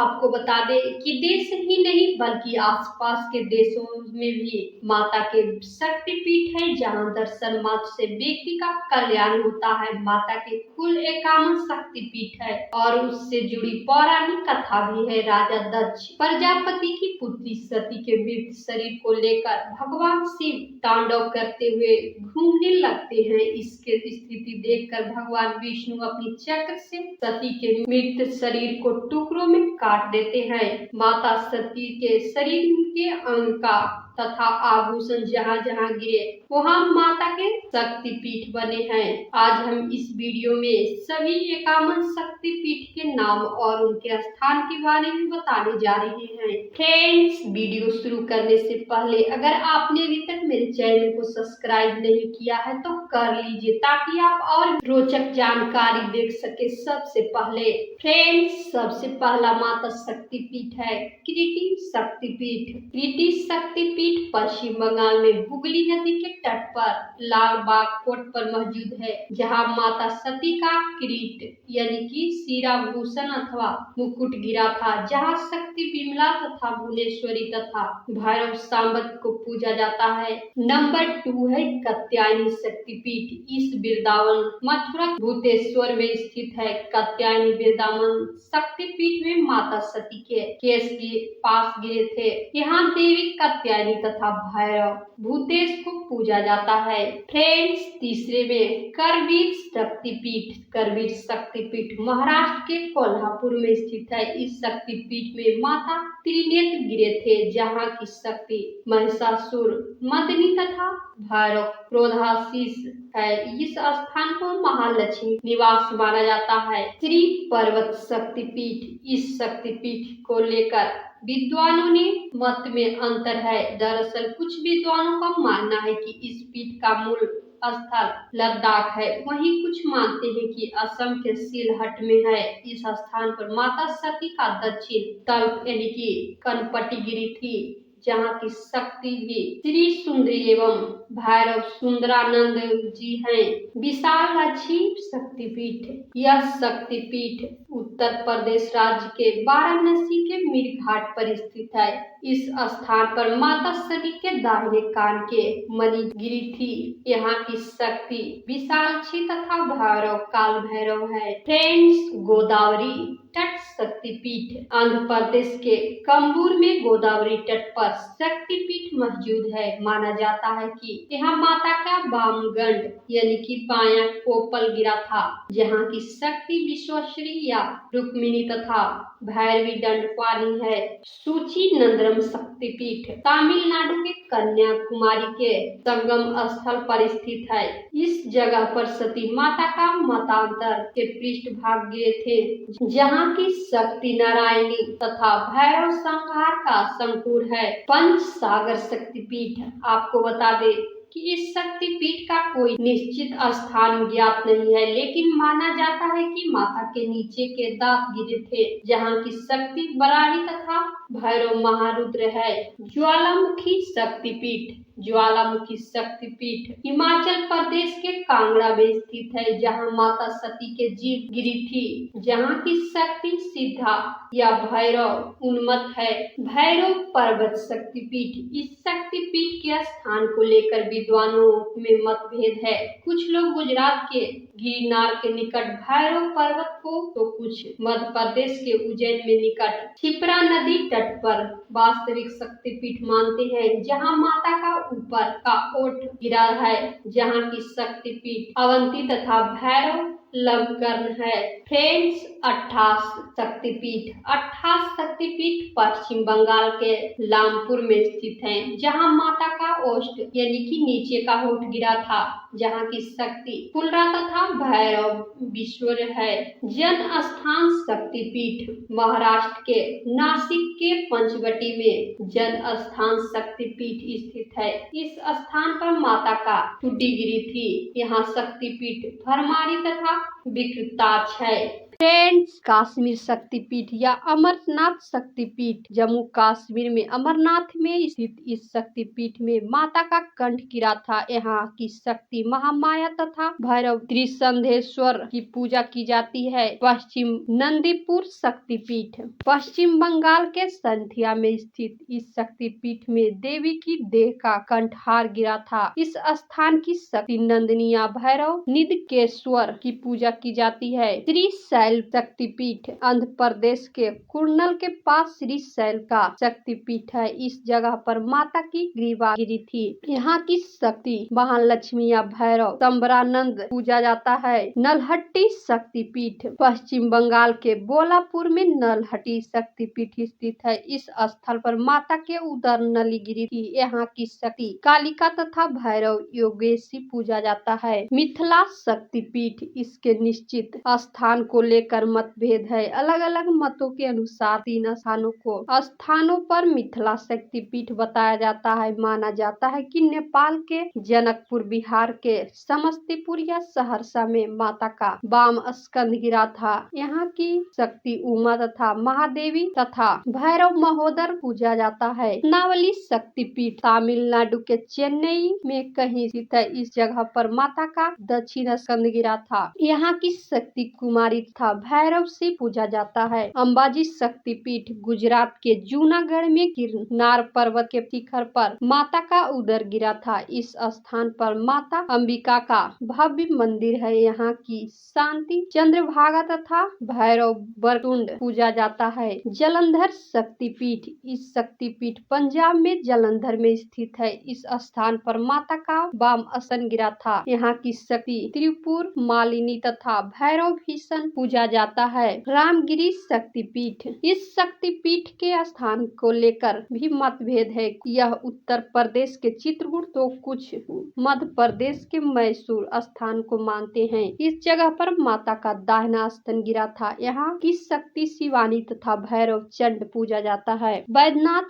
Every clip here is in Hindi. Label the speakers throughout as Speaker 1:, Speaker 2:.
Speaker 1: आपको बता दें कि देश ही नहीं बल्कि आसपास के देशों में भी माता के शक्तिपीठ है, जहां दर्शन मात्र से व्यक्ति का कल्याण होता है। माता के कुल 51 शक्तिपीठ है और उससे जुड़ी पौराणिक कथा भी है। राजा दक्ष प्रजापति की पुत्री सती के मृत शरीर को लेकर भगवान शिव तांडव करते हुए घूमने लगते हैं। इसके स्थिति देखकर भगवान विष्णु अपनी चक्र से सती के मृत शरीर को टुकड़ों में काट देते हैं। माता सती के शरीर के अंग का तथा आभूषण जहाँ जहाँ गिरे वहाँ माता के शक्तिपीठ बने हैं। आज हम इस वीडियो में सभी 51 शक्तिपीठ के नाम और उनके स्थान के बारे में बताने जा रहे हैं। फ्रेंड्स, वीडियो शुरू करने से पहले अगर आपने अभी तक मेरे चैनल को सब्सक्राइब नहीं किया है तो कर लीजिए, ताकि आप और रोचक जानकारी देख सके। सबसे पहले फ्रेंड्स, सबसे पहला माता शक्तिपीठ है कृति शक्तिपीठ। कृति शक्तिपीठ पश्चिम बंगाल में हुगली नदी के तट पर लाल बाग कोट पर मौजूद है, जहां माता सती का किरीट यानी कि शीराभूषण अथवा मुकुट गिरा था, जहां शक्ति विमला तथा भुवनेश्वरी तथा भैरव सांबत को पूजा जाता है। नंबर 2 है कात्यायनी शक्तिपीठ। इस वृंदावन मथुरा भूतेश्वर में स्थित है। कात्यायनी वृंदावन शक्तिपीठ में माता सती के केश के पास गिरे थे। यहाँ देवी कात्यायनी तथा भैरव भूतेश को पूजा जाता है। फ्रेंड्स, तीसरे में करवीर शक्तिपीठ। करवीर शक्तिपीठ महाराष्ट्र के कोल्हापुर में स्थित है। इस शक्तिपीठ में माता त्रिनेत्र गिरे थे, जहाँ की शक्ति महिषासुर मर्दिनी तथा भैरव क्रोधासीस है। इस स्थान को महालक्ष्मी निवास माना जाता है। श्री पर्वत शक्तिपीठ। इस शक्तिपीठ को लेकर विद्वानों ने मत में अंतर है। दरअसल कुछ विद्वानों का मानना है कि इस पीठ का मूल स्थल लद्दाख है, वहीं कुछ मानते हैं कि असम के सिलहट में है। इस स्थान पर माता सती का दक्षिण तल्प यानी कि कनपटी गिरी थी, जहाँ की शक्ति भी श्री सुंदरी एवं भैरव सुंदरानंद जी हैं। विशालाक्षी शक्तिपीठ। यह शक्तिपीठ उत्तर प्रदेश राज्य के वाराणसी के मीर घाट पर स्थित है। इस स्थान पर माता सती के दाहिने कान के मणि गिरी थी। यहाँ की शक्ति विशालाक्षी तथा भैरव काल भैरव है। फ्रेंड्स, गोदावरी तट शक्तिपीठ। आंध्र प्रदेश के कंबूर में गोदावरी तट पर शक्तिपीठ मौजूद है। माना जाता है कि यहाँ माता का वामगंड यानी कि बायां कोपल गिरा था, जहाँ की शक्ति विश्वश्री या रुक्मिणी तथा भैरवी दंडपानी है। सूची नंदरम शक्तिपीठ तमिलनाडु के कन्याकुमारी के संगम स्थल पर स्थित है। इस जगह पर सती माता का मतांतर के पृष्ठभाग गिरे थे, जहाँ की शक्ति नारायणी तथा भैरव संहार का संकुल है। पंच सागर शक्तिपीठ। आपको बता दे कि इस शक्तिपीठ का कोई निश्चित स्थान ज्ञात नहीं है, लेकिन माना जाता है कि माता के नीचे के दांत गिरे थे, जहाँ की शक्ति बराही तथा भैरव महारुद्र है। ज्वालामुखी शक्तिपीठ। ज्वालामुखी शक्तिपीठ हिमाचल प्रदेश के कांगड़ा में स्थित है, जहाँ माता सती के जीभ गिरी थी, जहाँ की शक्ति सिद्धा या भैरव उन्मत्त है। भैरव पर्वत शक्तिपीठ। इस शक्तिपीठ के स्थान को लेकर विद्वानों में मतभेद है। कुछ लोग गुजरात के गिरनार के निकट भैरव पर्वत को, तो कुछ मध्य प्रदेश के उज्जैन में निकट क्षिप्रा नदी तट पर वास्तविक शक्तिपीठ मानते हैं, जहां माता का ऊपर का ओठ गिरा है, जहां की शक्तिपीठ अवंती तथा भैरव लवकर्ण है। फ्रेंड्स, 28 शक्तिपीठ। 28 शक्तिपीठ पश्चिम बंगाल के लामपुर में स्थित हैं, जहां माता का ओष्ठ यानी कि नीचे का होठ गिरा था, जहां की शक्ति फुलरा तथा भैरव विश्वर है। जन स्थान शक्तिपीठ महाराष्ट्र के नासिक के पंचवटी में जन स्थान शक्तिपीठ स्थित है। इस स्थान पर माता का टुटी गिरी थी। यहाँ शक्तिपीठ भरमारी तथा विकृताक्ष है। फ्रेंड्स, कश्मीर शक्तिपीठ या अमरनाथ शक्तिपीठ जम्मू कश्मीर में अमरनाथ में स्थित इस शक्तिपीठ में माता का कंठ गिरा था। यहाँ की शक्ति महामाया तथा भैरव त्रिसंधेश्वर की पूजा की जाती है। पश्चिम नंदीपुर शक्तिपीठ पश्चिम बंगाल के संथिया में स्थित इस शक्तिपीठ में देवी की देह का कंठहार गिरा था। इस स्थान की शक्ति नंदनिया भैरव निदकेश्वर की पूजा की जाती है। श्रीशैल शक्तिपीठ आंध्र प्रदेश के कुर्नल के पास श्रीशैल का शक्तिपीठ है। इस जगह पर माता की ग्रीवा गिरी थी। यहाँ की शक्ति महालक्ष्मी या भैरव संबरानंद पूजा जाता है। नलहट्टी शक्तिपीठ पश्चिम बंगाल के बोलापुर में नलहट्टी शक्तिपीठ स्थित है। इस स्थल पर माता के उदर नली गिरी थी। यहाँ की शक्ति कालिका तथा भैरव योगेशी पूजा जाता है। मिथिला शक्तिपीठ इसके निश्चित स्थान को लेकर मतभेद है। अलग अलग मतों के अनुसार 3 स्थानों पर मिथिला शक्तिपीठ बताया जाता है। माना जाता है कि नेपाल के जनकपुर, बिहार के समस्तीपुर या सहरसा में माता का वाम स्कंद गिरा था। यहाँ की शक्ति उमा तथा महादेवी तथा भैरव महोदर पूजा जाता है। नावली शक्तिपीठ तमिलनाडु के चेन्नई में कहीं स्थित है। इस जगह पर माता का दक्षिण स्कंद गिरा था। यहाँ की शक्ति कुमारी तथा भैरव से पूजा जाता है। अंबाजी शक्तिपीठ गुजरात के जूनागढ़ में गिरनार पर्वत के शिखर पर माता का उदर गिरा था। इस स्थान पर माता अंबिका का भव्य मंदिर है। यहाँ की शांति चंद्रभागा तथा भैरव बरतुंड पूजा जाता है। जलंधर शक्तिपीठ इस शक्तिपीठ पंजाब में जलंधर में स्थित है। इस स्थान पर माता का वाम आसन गिरा था। यहाँ की शक्ति त्रिपुर मालिनी तथा भैरव भीषण पूजा जाता है। रामगिरी शक्तिपीठ इस शक्तिपीठ के स्थान को लेकर भी मतभेद है। यह उत्तर प्रदेश के चित्रकूट तो कुछ मध्य प्रदेश के मैसूर स्थान को मानते हैं। इस जगह पर माता का दाहिना स्तन गिरा था। यहाँ की शक्ति शिवानी तथा भैरव चंड पूजा जाता है। बैद्यनाथ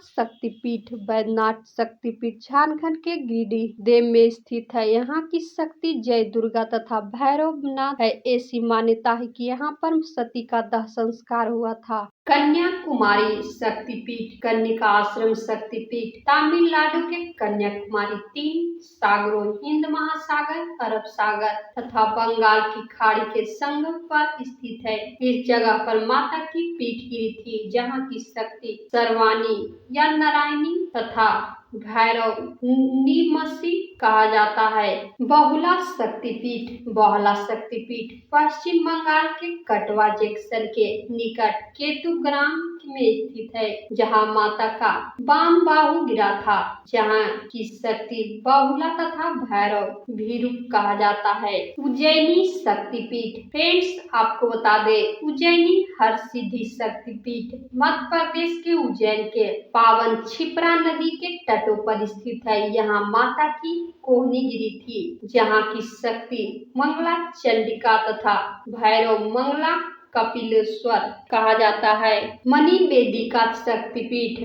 Speaker 1: शक्तिपीठ झारखंड के गिरिडीह में स्थित है। यहाँ की शक्ति जय दुर्गा तथा भैरवनाथ है। ऐसी मान्यता है कि यहाँ पर सती का दाह संस्कार हुआ था। कन्याकुमारी शक्तिपीठ कन्निका आश्रम शक्तिपीठ तमिलनाडु के कन्याकुमारी 3 सागरों हिंद महासागर, अरब सागर तथा बंगाल की खाड़ी के संगम पर स्थित है। इस जगह पर माता की पीठ गिरी थी। जहाँ की शक्ति सर्वाणी या नारायणी तथा भैरव निमसी कहा जाता है। बहुला शक्तिपीठ पश्चिम बंगाल के कटवा जंक्शन के निकट केतुग्राम में स्थित है। जहां माता का वाम बाहु गिरा था। जहां की शक्ति बहुला तथा भैरव भीरूप कहा जाता है। उज्जैनी शक्तिपीठ फ्रेंड्स, आपको बता दे उज्जैनी हरसिद्धि शक्तिपीठ मध्य प्रदेश के उज्जैन के पावन क्षिप्रा नदी के तटों पर स्थित है। यहाँ माता की कोहनी गिरी थी। जहाँ की शक्ति मंगला चंडिका तथा भैरव मंगला कपिलेश्वर कहा जाता है। मणि वेदिका शक्तिपीठ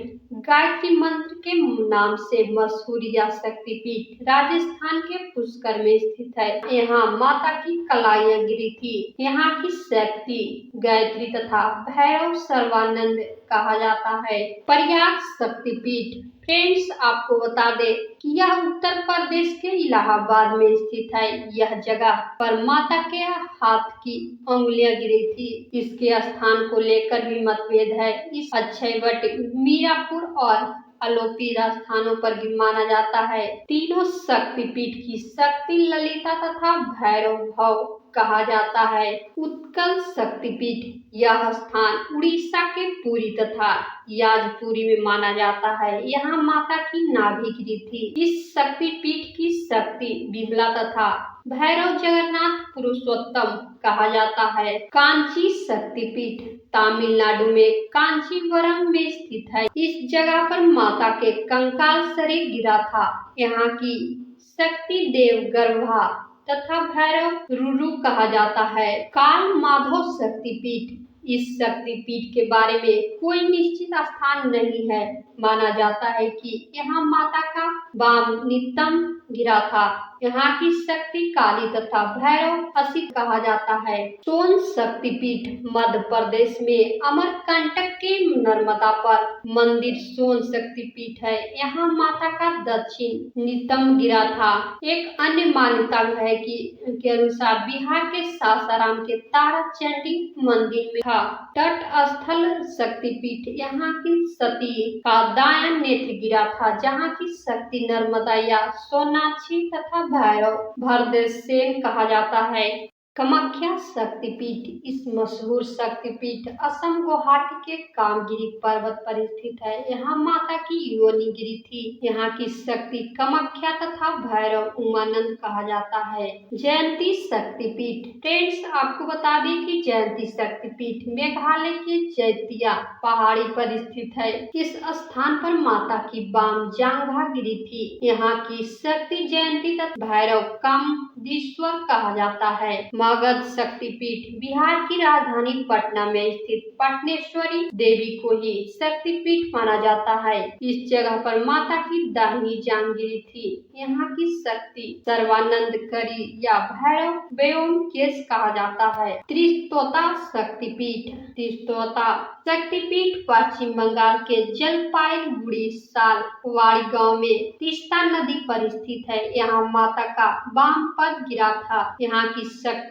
Speaker 1: गायत्री मंत्र के नाम से मशहूर यह शक्तिपीठ राजस्थान के पुष्कर में स्थित है। यहाँ माता की कलाइयाँ गिरी थी। यहाँ की शक्ति गायत्री तथा भैरव सर्वानंद कहा जाता है। प्रयाग शक्तिपीठ फ्रेंड्स, आपको बता दे कि यह उत्तर प्रदेश के इलाहाबाद में स्थित है। यह जगह पर माता के हाथ की उंगलियां गिरी थी। इसके स्थान को लेकर भी मतभेद है। इस अक्षयवट, मीरापुर और अलोपी स्थानों पर भी माना जाता है। तीनों शक्तिपीठ की शक्ति ललिता तथा भैरव भव कहा जाता है। उत्कल शक्तिपीठ यह स्थान उड़ीसा के पुरी तथा याजपुरी में माना जाता है। यहाँ माता की नाभि गिरी थी। इस शक्तिपीठ की शक्ति विमला तथा भैरव जगन्नाथ पुरुषोत्तम कहा जाता है। कांची शक्तिपीठ तमिलनाडु में कांचीवरम में स्थित है। इस जगह पर माता के कंकाल शरीर गिरा था। यहाँ की शक्ति देव गर्भा तथा भैरव रुरु कहा जाता है। काल माधव शक्तिपीठ इस शक्तिपीठ के बारे में कोई निश्चित स्थान नहीं है। माना जाता है कि यहाँ माता का बाम नितंब गिरा था। यहाँ की शक्ति काली तथा भैरव असित कहा जाता है। सोन शक्तिपीठ मध्य प्रदेश में अमरकंटक के नर्मदा पर मंदिर सोन शक्तिपीठ है। यहाँ माता का दक्षिण नितंब गिरा था। एक अन्य मान्यता है कि के अनुसार बिहार के सासाराम के तारा चंडी मंदिर में था। तट स्थल शक्तिपीठ यहाँ की सती का दायां नेत्र गिरा था, जहाँ की शक्ति नर्मदा या सोनाक्षी तथा भैरव भरदेसेन कहा जाता है। कामाख्या शक्तिपीठ इस मशहूर शक्तिपीठ असम गुवाहाटी के कामगिरी पर्वत पर स्थित है। यहाँ माता की योनि गिरी थी। यहाँ की शक्ति कामाख्या तथा भैरव उमानंद कहा जाता है। जयंती शक्तिपीठ फ्रेंड्स, आपको बता दें कि जयंती शक्तिपीठ मेघालय के जैतिया पहाड़ी पर स्थित है। इस स्थान पर माता की बाम जांघा गिरी थी। यहाँ की शक्ति जयंती तथा भैरव कामदीश्वर कहा जाता है। मगध शक्तिपीठ बिहार की राजधानी पटना में स्थित पटनेश्वरी देवी को ही शक्तिपीठ माना जाता है। इस जगह पर माता की दाहिनी जांघ गिरी थी। यहाँ की शक्ति सर्वानंद करी या भैरव व्योम केश कहा जाता है। त्रिस्तोता शक्तिपीठ त्रिस्तोता शक्तिपीठ पश्चिम बंगाल के जलपाईगुड़ी सालवाड़ी गांव में तीस्ता नदी पर स्थित है। यहाँ माता का वाम पद गिरा था। यहाँ की शक्ति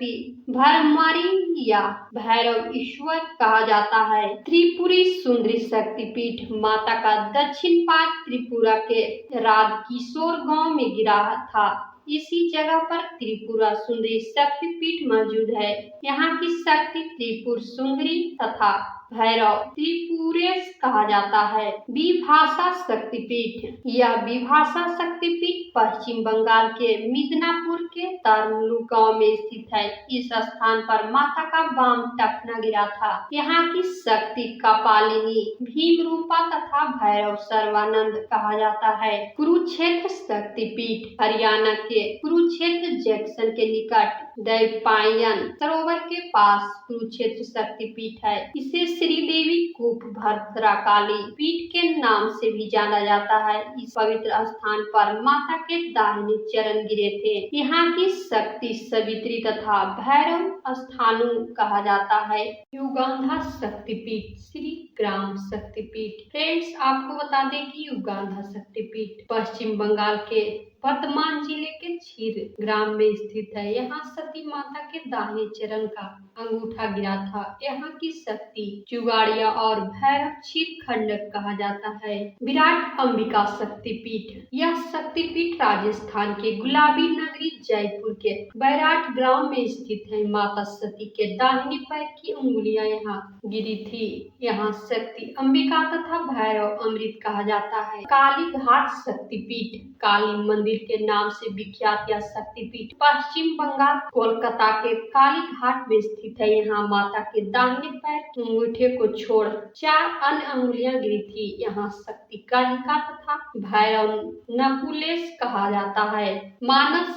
Speaker 1: भरमारी या भैरव ईश्वर कहा जाता है। त्रिपुरी सुंदरी शक्तिपीठ माता का दक्षिण पाद त्रिपुरा के राजकिशोर गांव में गिरा था। इसी जगह पर त्रिपुरा सुंदरी शक्तिपीठ मौजूद है। यहाँ की शक्ति त्रिपुर सुंदरी तथा भैरव त्रिपुरेश कहा जाता है। विभाषा शक्तिपीठ यह विभाषा शक्तिपीठ पश्चिम बंगाल के मिदनापुर के तरमलू गांव में स्थित है। इस स्थान पर माता का वाम टखना गिरा था। यहाँ की शक्ति कपालिनी भीमरूपा तथा भैरव सर्वानंद कहा जाता है। कुरुक्षेत्र शक्तिपीठ हरियाणा के कुरुक्षेत्र जंक्शन के निकट दैवपायन सरोवर के पास कुरुक्षेत्र शक्तिपीठ है। इसे श्रीदेवी कूप भद्रकाली पीठ के नाम से भी जाना जाता है। इस पवित्र स्थान पर माता के दाहिने चरण गिरे थे। यहाँ की शक्ति सवित्री तथा भैरव स्थानु कहा जाता है। युगांधा शक्तिपीठ श्री ग्राम शक्तिपीठ फ्रेंड्स, आपको बता दें कि युगांधा शक्तिपीठ पश्चिम बंगाल के वर्धमान जिले के क्षीर ग्राम में स्थित है। यहाँ सती माता के दाहिने चरण का अंगूठा गिरा था। यहाँ की शक्ति जुगाड़िया और भैरव क्षीर खंडक कहा जाता है। विराट अंबिका शक्तिपीठ यह शक्तिपीठ राजस्थान के गुलाबी नगरी जयपुर के बैराट ग्राम में स्थित है। माता सती के दाहिने पैर की उंगलियां यहाँ गिरी थी। यहाँ शक्ति अंबिका तथा भैरव अमृत कहा जाता है। काली घाट शक्तिपीठ काली मंदिर के नाम से विख्यात यह शक्तिपीठ पश्चिम बंगाल कोलकाता के काली घाट में स्थित है। यहाँ माता के दाहिने पैर के अंगूठे को छोड़ 4 अन्य अंगुलियां गिरी थी। यहाँ शक्ति कालिका तथा भैरव नकुलेश कहा जाता है। मानस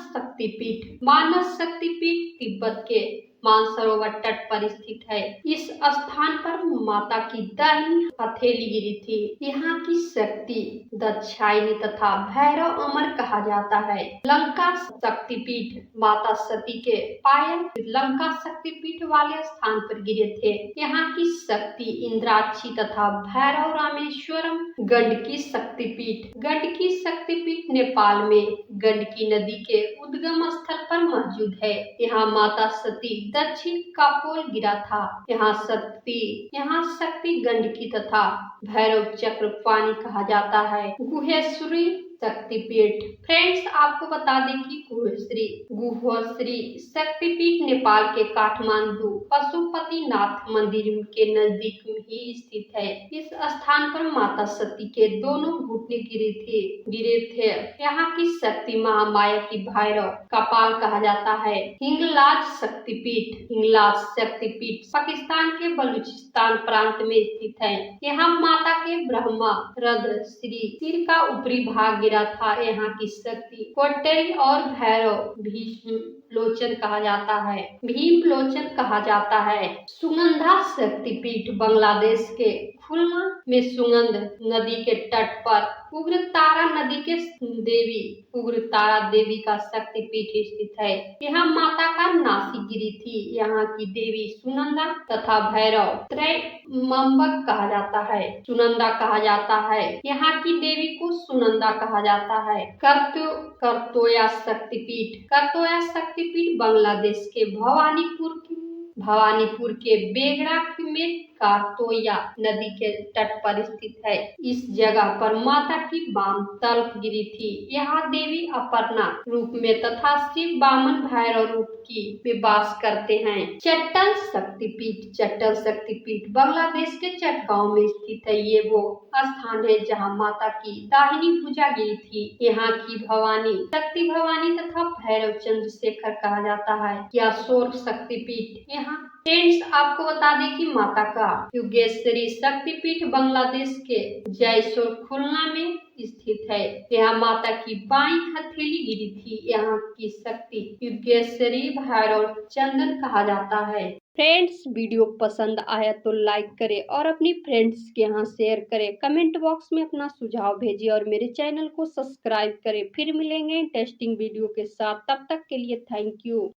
Speaker 1: शक्तिपीठ तिब्बत के मानसरोवर तट पर स्थित है। इस स्थान पर माता की दाहिनी हथेली गिरी थी। यहाँ की शक्ति दाक्षायणी तथा भैरव अमर कहा जाता है। लंका शक्तिपीठ माता सती के पायल लंका शक्तिपीठ वाले स्थान पर गिरे थे। यहाँ की शक्ति इंद्राक्षी तथा भैरव रामेश्वरम गंडकी शक्तिपीठ नेपाल में गंडकी नदी के उद्गम स्थल पर मौजूद है। यहाँ माता सती दक्षिण कापोल गिरा था। यहाँ शक्ति गंडकी तथा भैरव चक्रपाणी कहा जाता है। गुहेश्वरी शक्तिपीठ फ्रेंड्स, आपको बता दें कि गुहेश्वरी शक्तिपीठ नेपाल के काठमांडू पशुपतिनाथ मंदिर के नजदीक ही स्थित है। इस स्थान पर माता सती के दोनों घुटने गिरे थे। यहाँ की शक्ति महामाया की भैरव कपाल कहा जाता है। हिंगलाज शक्तिपीठ पाकिस्तान के बलूचिस्तान प्रांत में स्थित है। यहाँ माता के ब्रह्मा रद्र सिर का ऊपरी भाग गिरा था। यहाँ की शक्ति कोटरी और भैरव भीमलोचन कहा जाता है। सुगंधा शक्तिपीठ बांग्लादेश के खुलना में सुगंध नदी के तट पर उग्रतारा नदी के देवी उग्रतारा देवी का शक्तिपीठ स्थित है। यहाँ माता का नासिगिरी थी। यहाँ की देवी सुनंदा तथा भैरव त्रयंबक कहा जाता है। सुनंदा कहा जाता है। यहाँ की देवी को सुनंदा कहा जाता है। करतोया शक्तिपीठ बांग्लादेश के भवानीपुर के बेगड़ा में कार्तोया नदी के तट पर स्थित है। इस जगह पर माता की वाम तल्पगिरी थी। यहाँ देवी अपर्णा रूप में तथा शिव वामन भैरव रूप की में वास करते हैं। चट्टल शक्तिपीठ बांग्लादेश के चटगांव में स्थित है। ये वो स्थान है जहाँ माता की दाहिनी भुजा गिरी थी। यहाँ की शक्ति भवानी तथा भैरव चंद्रशेखर कहा जाता है। यह शोर शक्तिपीठ यहाँ फ्रेंड्स आपको बता दें कि माता का युगेश्वरी शक्तिपीठ बांग्लादेश के जयसोर खुलना में स्थित है। यहाँ माता की बाईं हथेली गिरी थी। यहाँ की शक्ति युगेश्वरी भैरव चंदन कहा जाता है। फ्रेंड्स वीडियो पसंद आया तो लाइक करें और अपनी फ्रेंड्स के यहाँ शेयर करें। कमेंट बॉक्स में अपना सुझाव भेजिए और मेरे चैनल को सब्सक्राइब करें। फिर मिलेंगे इंटरेस्टिंग वीडियो के साथ। तब तक के लिए थैंक यू।